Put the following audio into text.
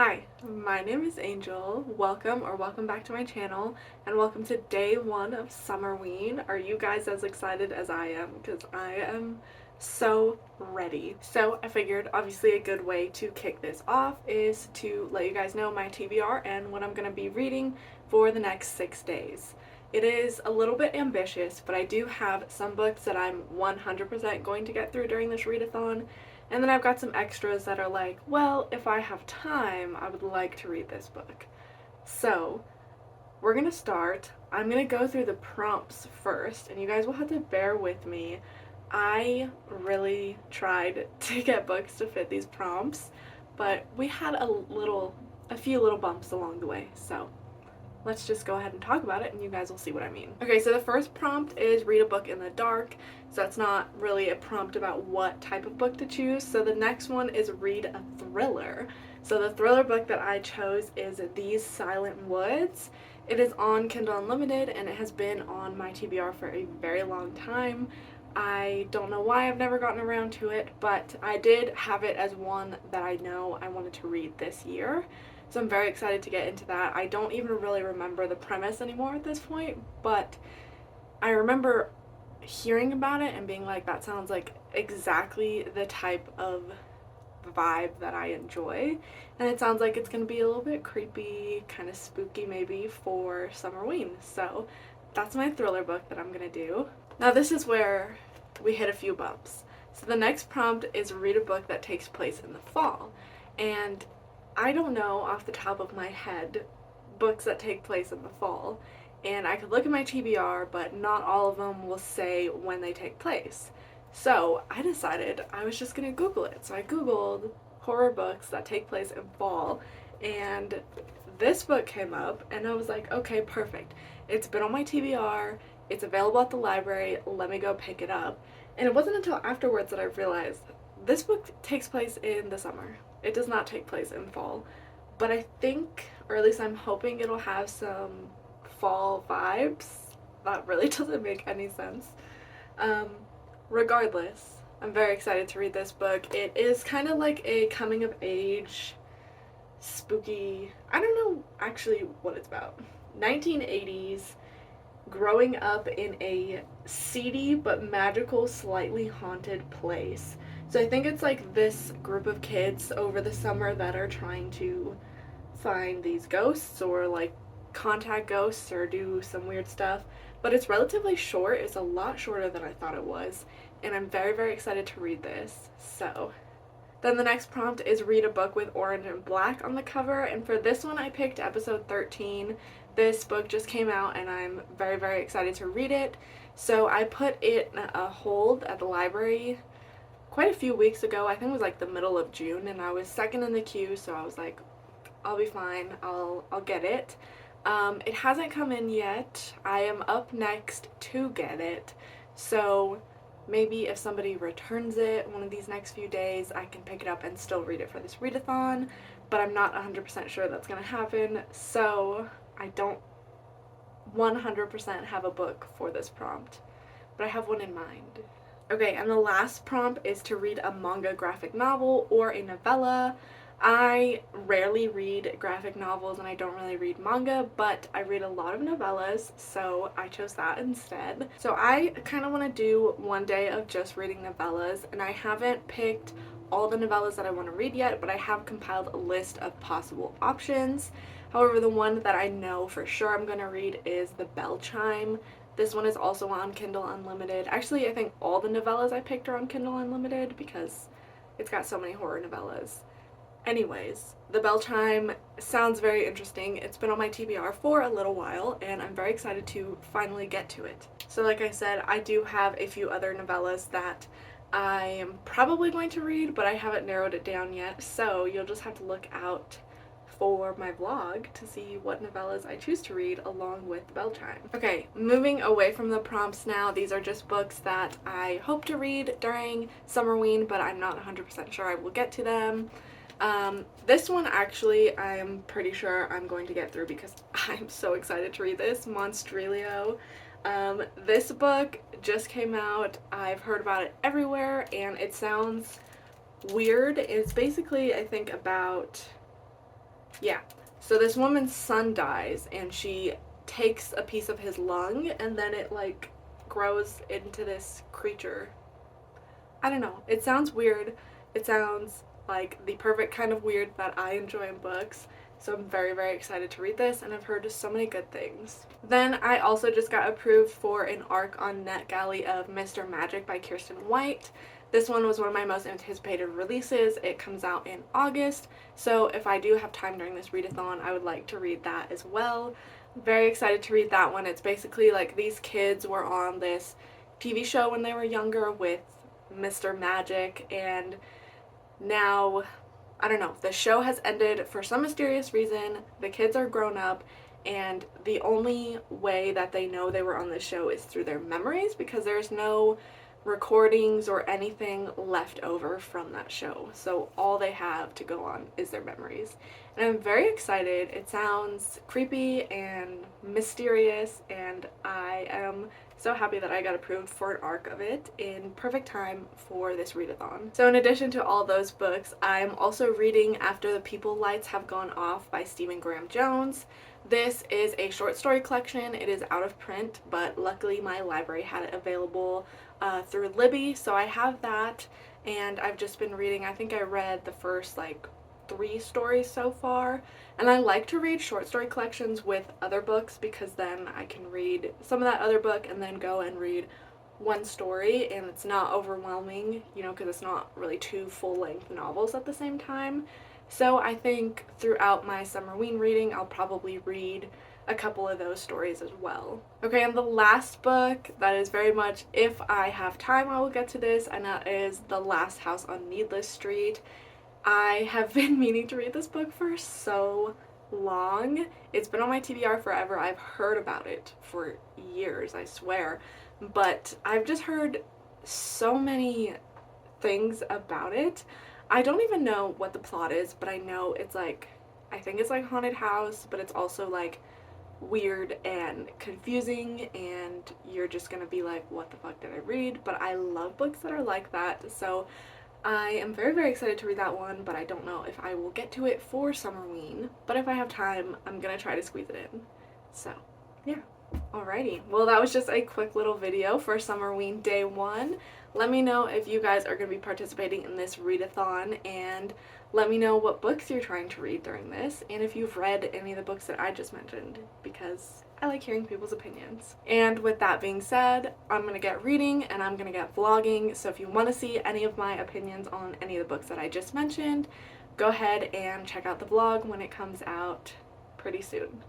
Hi, my name is Angel. Welcome back to my channel, and welcome to day one of Summerween. Are you guys as excited as I am? Because I am so ready. So I figured obviously a good way to kick this off is to let you guys know my TBR and what I'm going to be reading for the next 6 days. It is a little bit ambitious, but I do have some books that I'm 100% going to get through during this readathon. And then I've got some extras that are like, well, if I have time, I would like to read this book. So, we're gonna start. I'm gonna go through the prompts first, and you guys will have to bear with me. I really tried to get books to fit these prompts, but we had a few little bumps along the way, so let's just go ahead and talk about it and you guys will see what I mean. Okay, so the first prompt is read a book in the dark. So that's not really a prompt about what type of book to choose. So the next one is read a thriller. So the thriller book that I chose is These Silent Woods. It is on Kindle Unlimited and it has been on my TBR for a very long time. I don't know why I've never gotten around to it, but I did have it as one that I know I wanted to read this year. So I'm very excited to get into that. I don't even really remember the premise anymore at this point, but I remember hearing about it and being like, that sounds like exactly the type of vibe that I enjoy. And it sounds like it's going to be a little bit creepy, kind of spooky maybe for Summerween. So that's my thriller book that I'm going to do. Now this is where we hit a few bumps. So the next prompt is read a book that takes place in the fall. And I don't know off the top of my head books that take place in the fall, and I could look at my TBR, but not all of them will say when they take place. So I decided I was just gonna Google it. So I Googled horror books that take place in fall, and this book came up, and I was like, okay, perfect. It's been on my TBR, it's available at the library, let me go pick it up. And it wasn't until afterwards that I realized this book takes place in the summer. It does not take place in fall, but I think, or at least I'm hoping, it'll have some fall vibes. That really doesn't make any sense. Um, Regardless, I'm very excited to read this book. It is kind of like a coming of age, spooky, I don't know actually what it's about. 1980s, growing up in a seedy but magical, slightly haunted place. So I think it's like this group of kids over the summer that are trying to find these ghosts or like contact ghosts or do some weird stuff. But it's relatively short. It's a lot shorter than I thought it was. And I'm very, very excited to read this. So then the next prompt is read a book with orange and black on the cover. And for this one, I picked episode 13. This book just came out and I'm very, very excited to read it. So I put it in a hold at the library quite a few weeks ago. I think it was like the middle of June, and I was second in the queue, so I was like, I'll be fine. I'll get it. It hasn't come in yet. I am up next to get it. So maybe if somebody returns it one of these next few days, I can pick it up and still read it for this readathon, but I'm not 100% sure that's going to happen, so I don't 100% have a book for this prompt, but I have one in mind. Okay, and the last prompt is to read a manga graphic novel or a novella. I rarely read graphic novels and I don't really read manga, but I read a lot of novellas, so I chose that instead. So I kind of want to do one day of just reading novellas, and I haven't picked all the novellas that I want to read yet, but I have compiled a list of possible options. However, the one that I know for sure I'm going to read is The Bell Chime. This one is also on Kindle Unlimited. Actually, I think all the novellas I picked are on Kindle Unlimited because it's got so many horror novellas. Anyways, The Bell Chime sounds very interesting. It's been on my TBR for a little while, and I'm very excited to finally get to it. So like I said, I do have a few other novellas that I am probably going to read, but I haven't narrowed it down yet, so you'll just have to look out for my vlog to see what novellas I choose to read along with The Bell Chime. Okay, moving away from the prompts now, these are just books that I hope to read during Summerween, but I'm not 100% sure I will get to them. This one actually I'm pretty sure I'm going to get through because I'm so excited to read this, Monstrilio. This book just came out, I've heard about it everywhere, and it sounds weird. It's basically, I think, about Yeah. So this woman's son dies, and she takes a piece of his lung, and then it like grows into this creature. I don't know. It sounds weird. It sounds like the perfect kind of weird that I enjoy in books. So I'm very, very excited to read this, and I've heard so many good things. Then I also just got approved for an arc on NetGalley of Mr. Magic by Kirsten White. This one was one of my most anticipated releases. It comes out in August, so if I do have time during this readathon, I would like to read that as well. Very excited to read that one. It's basically like these kids were on this TV show when they were younger with Mr. Magic, and now, I don't know, the show has ended for some mysterious reason. The kids are grown up, and the only way that they know they were on the show is through their memories, because there's no recordings or anything left over from that show. So all they have to go on is their memories. And I'm very excited. It sounds creepy and mysterious, and I am so happy that I got approved for an arc of it in perfect time for this readathon. So in addition to all those books, I'm also reading After the People Lights Have Gone Off by Stephen Graham Jones. This is a short story collection. It is out of print, but luckily my library had it available through Libby, so I have that, and I've just been reading. I think I read the first like 3 stories so far, and I like to read short story collections with other books because then I can read some of that other book and then go and read one story, and it's not overwhelming, you know, because it's not really 2 full-length novels at the same time. So I think throughout my Summerween reading, I'll probably read a couple of those stories as well. Okay, and the last book that is very much, if I have time, I will get to this, and that is The Last House on Needless Street. I have been meaning to read this book for so long. It's been on my TBR forever. I've heard about it for years, I swear. But I've just heard so many things about it. I don't even know what the plot is, but I know it's like, I think it's like haunted house, but it's also like weird and confusing, and you're just gonna be like, what the fuck did I read? But I love books that are like that, so I am very, very excited to read that one, but I don't know if I will get to it for Summerween. But if I have time, I'm gonna try to squeeze it in. So, yeah. Alrighty. Well, that was just a quick little video for Summerween Day 1. Let me know if you guys are going to be participating in this readathon, and let me know what books you're trying to read during this, and if you've read any of the books that I just mentioned, because I like hearing people's opinions. And with that being said, I'm going to get reading and I'm going to get vlogging, so if you want to see any of my opinions on any of the books that I just mentioned, go ahead and check out the vlog when it comes out pretty soon.